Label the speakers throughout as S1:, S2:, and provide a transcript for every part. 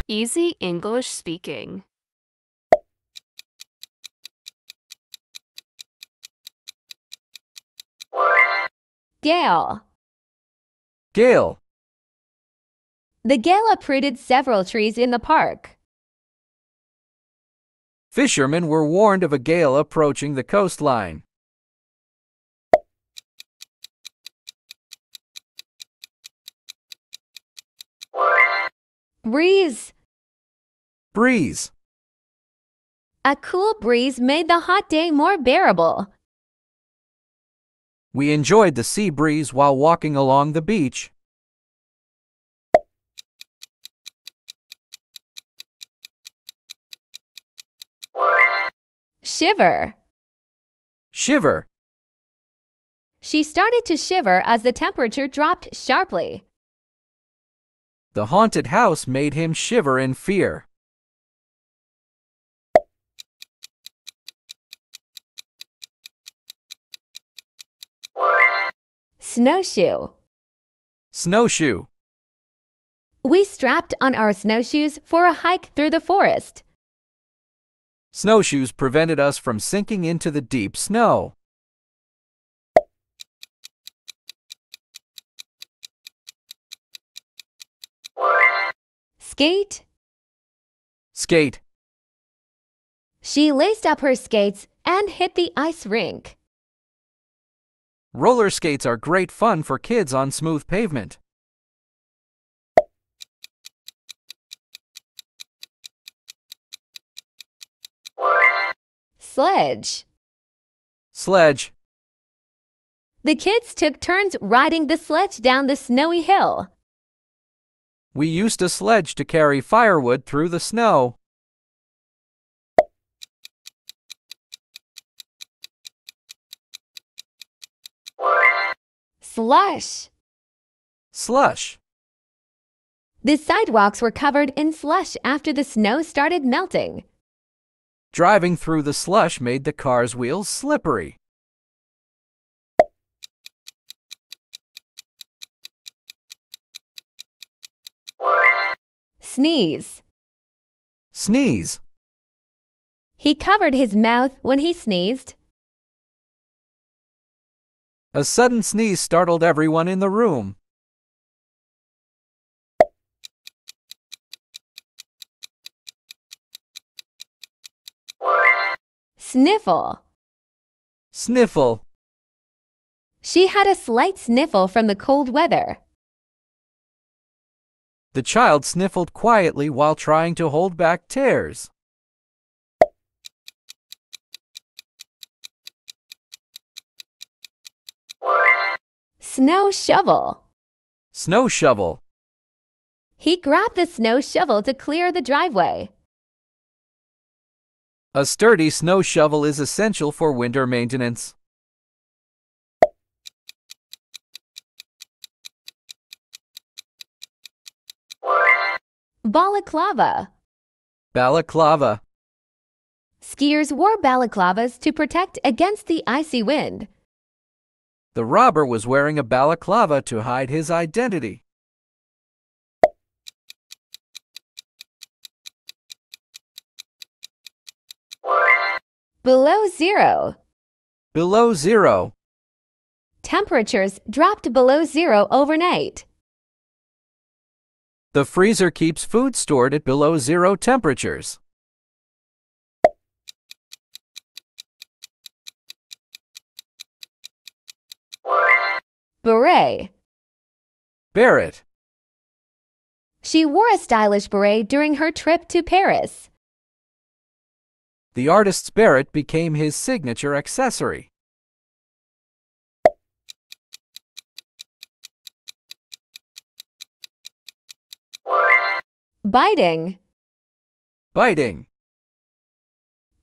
S1: Easy English speaking.
S2: Gale.
S3: Gale.
S2: The gale uprooted several trees in the park.
S3: Fishermen were warned of a gale approaching the coastline.
S2: Breeze.
S3: Breeze.
S2: A cool breeze made the hot day more bearable.
S3: We enjoyed the sea breeze while walking along the beach.
S2: Shiver.
S3: Shiver.
S2: She started to shiver as the temperature dropped sharply.
S3: The haunted house made him shiver in fear.
S2: Snowshoe.
S3: Snowshoe.
S2: We strapped on our snowshoes for a hike through the forest.
S3: Snowshoes prevented us from sinking into the deep snow.
S2: Skate.
S3: Skate.
S2: She laced up her skates and hit the ice rink.
S3: Roller skates are great fun for kids on smooth pavement.
S2: Sledge.
S3: Sledge.
S2: The kids took turns riding the sledge down the snowy hill.
S3: We used a sledge to carry firewood through the snow.
S2: Slush.
S3: Slush.
S2: The sidewalks were covered in slush after the snow started melting.
S3: Driving through the slush made the car's wheels slippery.
S2: Sneeze.
S3: Sneeze.
S2: He covered his mouth when he sneezed.
S3: A sudden sneeze startled everyone in the room.
S2: Sniffle.
S3: Sniffle.
S2: She had a slight sniffle from the cold weather.
S3: The child sniffled quietly while trying to hold back tears.
S2: Snow shovel.
S3: Snow shovel.
S2: He grabbed the snow shovel to clear the driveway.
S3: A sturdy snow shovel is essential for winter maintenance.
S2: Balaclava.
S3: Balaclava.
S2: Skiers wore balaclavas to protect against the icy wind.
S3: The robber was wearing a balaclava to hide his identity.
S2: Below zero.
S3: Below zero.
S2: Temperatures dropped below zero overnight.
S3: The freezer keeps food stored at below zero temperatures.
S2: Beret.
S3: Beret.
S2: She wore a stylish beret during her trip to Paris.
S3: The artist's beret became his signature accessory.
S2: Biting.
S3: Biting.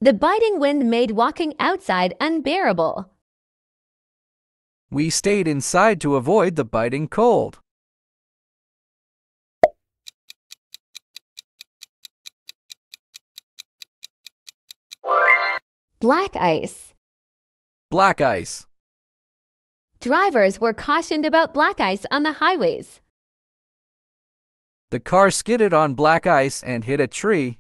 S2: The biting wind made walking outside unbearable.
S3: We stayed inside to avoid the biting cold.
S2: Black ice.
S3: Black ice.
S2: Drivers were cautioned about black ice on the highways.
S3: The car skidded on black ice and hit a tree.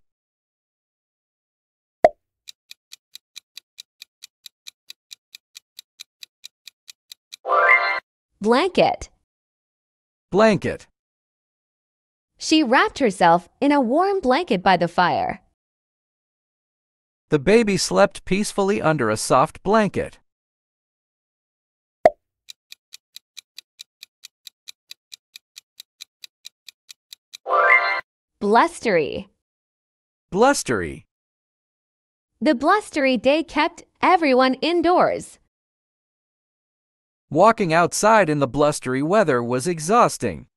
S2: Blanket.
S3: Blanket.
S2: She wrapped herself in a warm blanket by the fire.
S3: The baby slept peacefully under a soft blanket.
S2: Blustery.
S3: Blustery.
S2: The blustery day kept everyone indoors.
S3: Walking outside in the blustery weather was exhausting.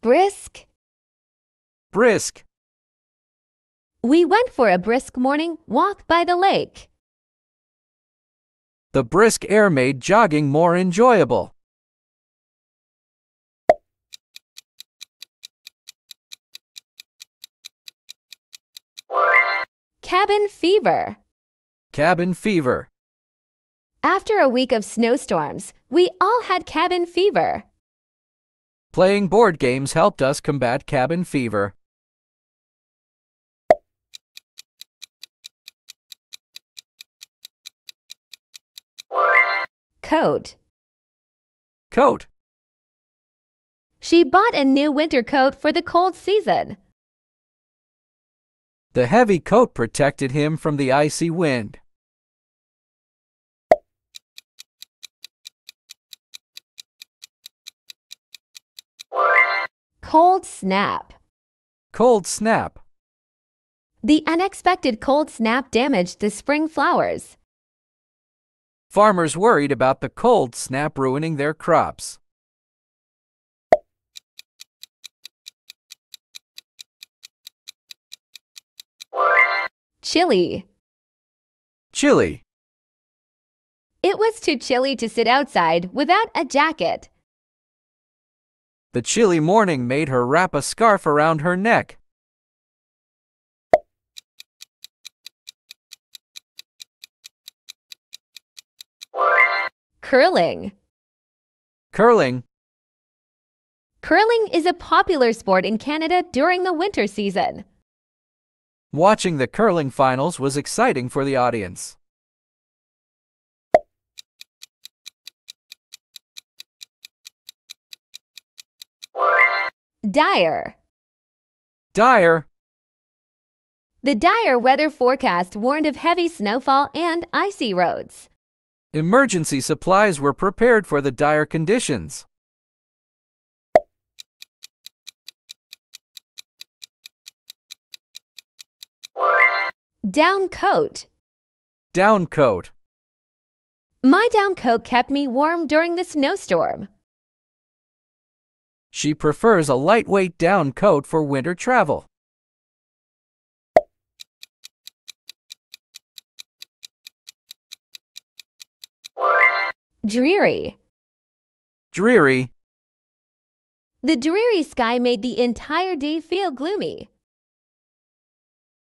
S2: Brisk.
S3: Brisk.
S2: We went for a brisk morning walk by the lake.
S3: The brisk air made jogging more enjoyable.
S2: Cabin fever.
S3: Cabin fever.
S2: After a week of snowstorms, we all had cabin fever.
S3: Playing board games helped us combat cabin fever.
S2: Coat.
S3: Coat.
S2: She bought a new winter coat for the cold season.
S3: The heavy coat protected him from the icy wind.
S2: Cold snap.
S3: Cold snap.
S2: The unexpected cold snap damaged the spring flowers.
S3: Farmers worried about the cold snap ruining their crops.
S2: Chilly.
S3: Chilly.
S2: It was too chilly to sit outside without a jacket.
S3: The chilly morning made her wrap a scarf around her neck.
S2: Curling.
S3: Curling.
S2: Curling is a popular sport in Canada during the winter season.
S3: Watching the curling finals was exciting for the audience.
S2: Dire.
S3: Dire.
S2: The dire weather forecast warned of heavy snowfall and icy roads.
S3: Emergency supplies were prepared for the dire conditions.
S2: Down coat.
S3: Down coat.
S2: My down coat kept me warm during the snowstorm.
S3: She prefers a lightweight down coat for winter travel.
S2: Dreary.
S3: Dreary.
S2: The dreary sky made the entire day feel gloomy.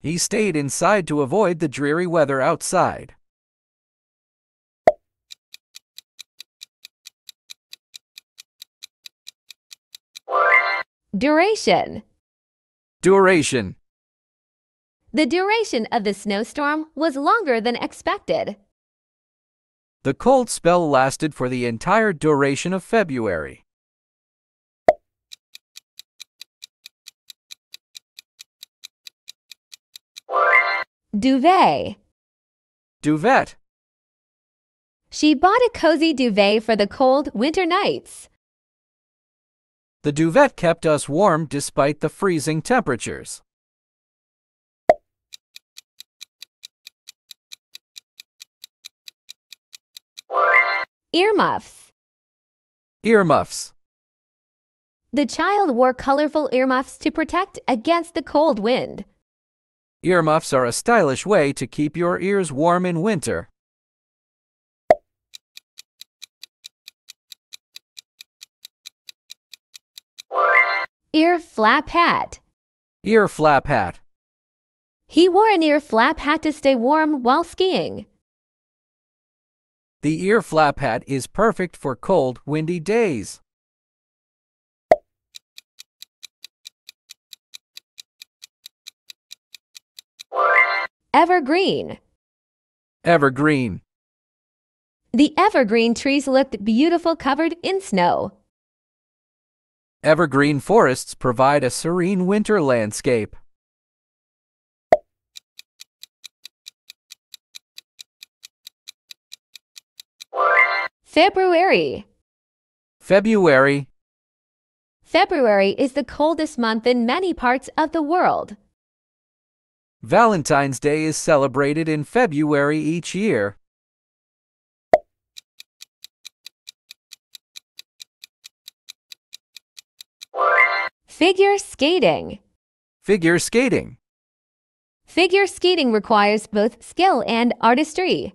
S3: He stayed inside to avoid the dreary weather outside.
S2: Duration.
S3: Duration.
S2: The duration of the snowstorm was longer than expected.
S3: The cold spell lasted for the entire duration of February.
S2: Duvet.
S3: Duvet.
S2: She bought a cozy duvet for the cold winter nights.
S3: The duvet kept us warm despite the freezing temperatures.
S2: Earmuffs.
S3: Earmuffs.
S2: The child wore colorful earmuffs to protect against the cold wind.
S3: Earmuffs are a stylish way to keep your ears warm in winter.
S2: Ear flap hat.
S3: Ear flap hat.
S2: He wore an ear flap hat to stay warm while skiing.
S3: The ear flap hat is perfect for cold, windy days.
S2: Evergreen.
S3: Evergreen.
S2: The evergreen trees looked beautiful covered in snow.
S3: Evergreen forests provide a serene winter landscape.
S2: February.
S3: February.
S2: February is the coldest month in many parts of the world.
S3: Valentine's Day is celebrated in February each year.
S2: Figure skating.
S3: Figure skating.
S2: Figure skating requires both skill and artistry.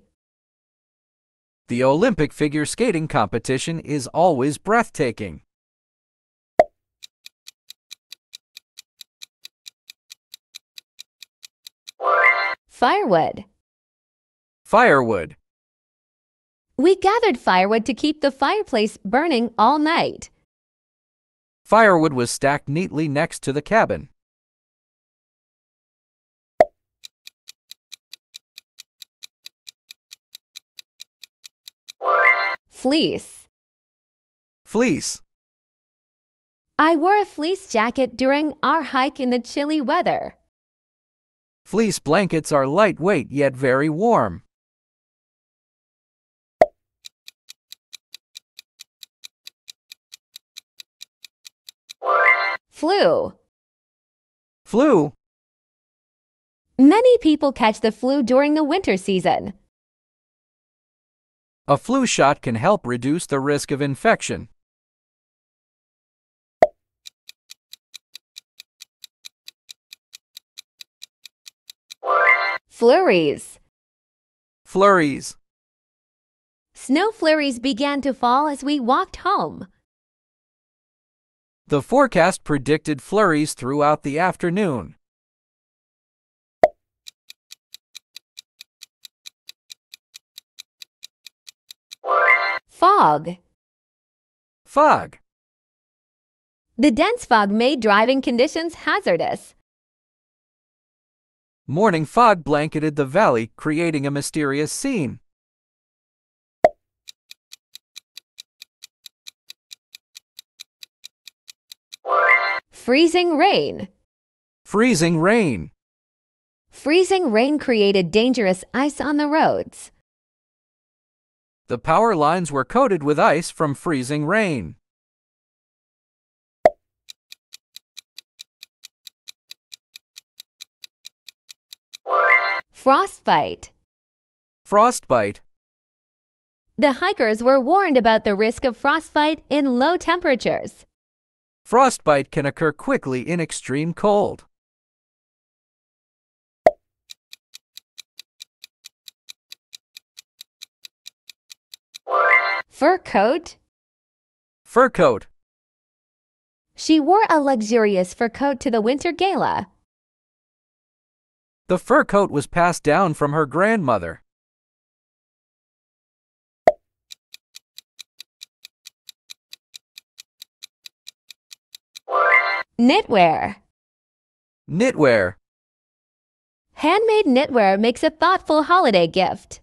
S3: The Olympic figure skating competition is always breathtaking.
S2: Firewood.
S3: Firewood.
S2: We gathered firewood to keep the fireplace burning all night.
S3: Firewood was stacked neatly next to the cabin.
S2: Fleece.
S3: Fleece.
S2: I wore a fleece jacket during our hike in the chilly weather.
S3: Fleece blankets are lightweight yet very warm.
S2: Flu.
S3: Flu.
S2: Many people catch the flu during the winter season.
S3: A flu shot can help reduce the risk of infection.
S2: Flurries.
S3: Flurries.
S2: Snow flurries began to fall as we walked home.
S3: The forecast predicted flurries throughout the afternoon.
S2: Fog.
S3: Fog.
S2: The dense fog made driving conditions hazardous.
S3: Morning fog blanketed the valley, creating a mysterious scene.
S2: Freezing rain.
S3: Freezing rain.
S2: Freezing rain created dangerous ice on the roads.
S3: The power lines were coated with ice from freezing rain.
S2: Frostbite.
S3: Frostbite.
S2: The hikers were warned about the risk of frostbite in low temperatures.
S3: Frostbite can occur quickly in extreme cold.
S2: Fur coat.
S3: Fur coat.
S2: She wore a luxurious fur coat to the winter gala.
S3: The fur coat was passed down from her grandmother.
S2: Knitwear.
S3: Knitwear.
S2: Handmade knitwear makes a thoughtful holiday gift.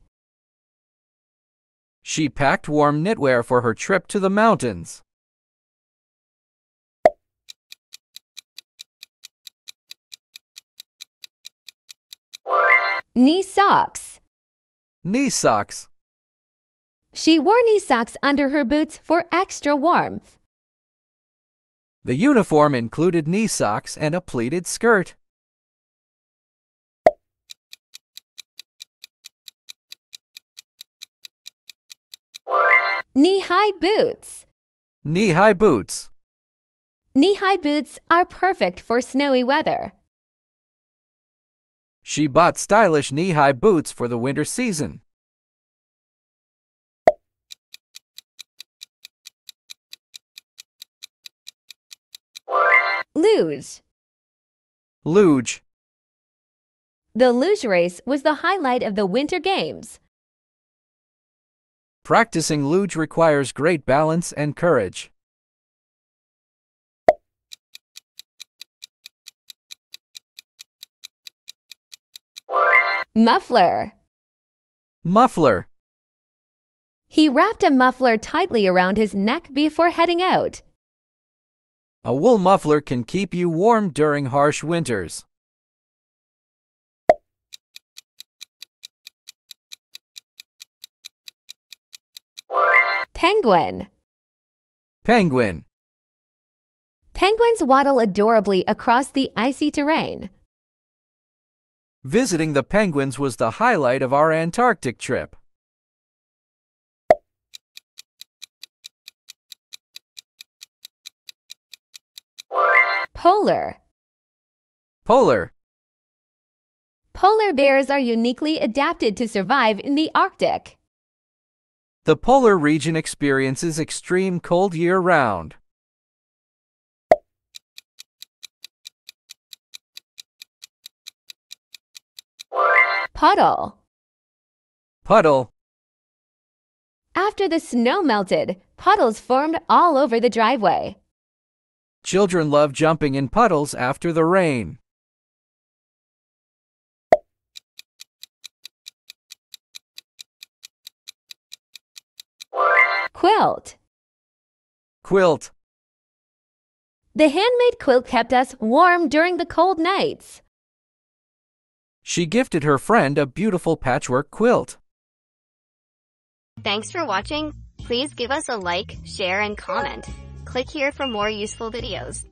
S3: She packed warm knitwear for her trip to the mountains.
S2: Knee socks.
S3: Knee socks.
S2: She wore knee socks under her boots for extra warmth.
S3: The uniform included knee socks and a pleated skirt.
S2: Knee-high boots.
S3: Knee-high boots.
S2: Knee-high boots are perfect for snowy weather.
S3: She bought stylish knee-high boots for the winter season.
S2: Luge.
S3: Luge.
S2: The luge race was the highlight of the Winter Games.
S3: Practicing luge requires great balance and courage.
S2: Muffler.
S3: Muffler.
S2: He wrapped a muffler tightly around his neck before heading out.
S3: A wool muffler can keep you warm during harsh winters.
S2: Penguin.
S3: Penguin.
S2: Penguins waddle adorably across the icy terrain.
S3: Visiting the penguins was the highlight of our Antarctic trip.
S2: Polar.
S3: Polar.
S2: Polar bears are uniquely adapted to survive in the Arctic.
S3: The polar region experiences extreme cold year-round.
S2: Puddle.
S3: Puddle.
S2: After the snow melted, puddles formed all over the driveway.
S3: Children love jumping in puddles after the rain.
S2: Quilt.
S3: Quilt.
S2: The handmade quilt kept us warm during the cold nights.
S3: She gifted her friend a beautiful patchwork quilt.
S1: Thanks for watching. Please give us a like, share, and comment. Click here for more useful videos.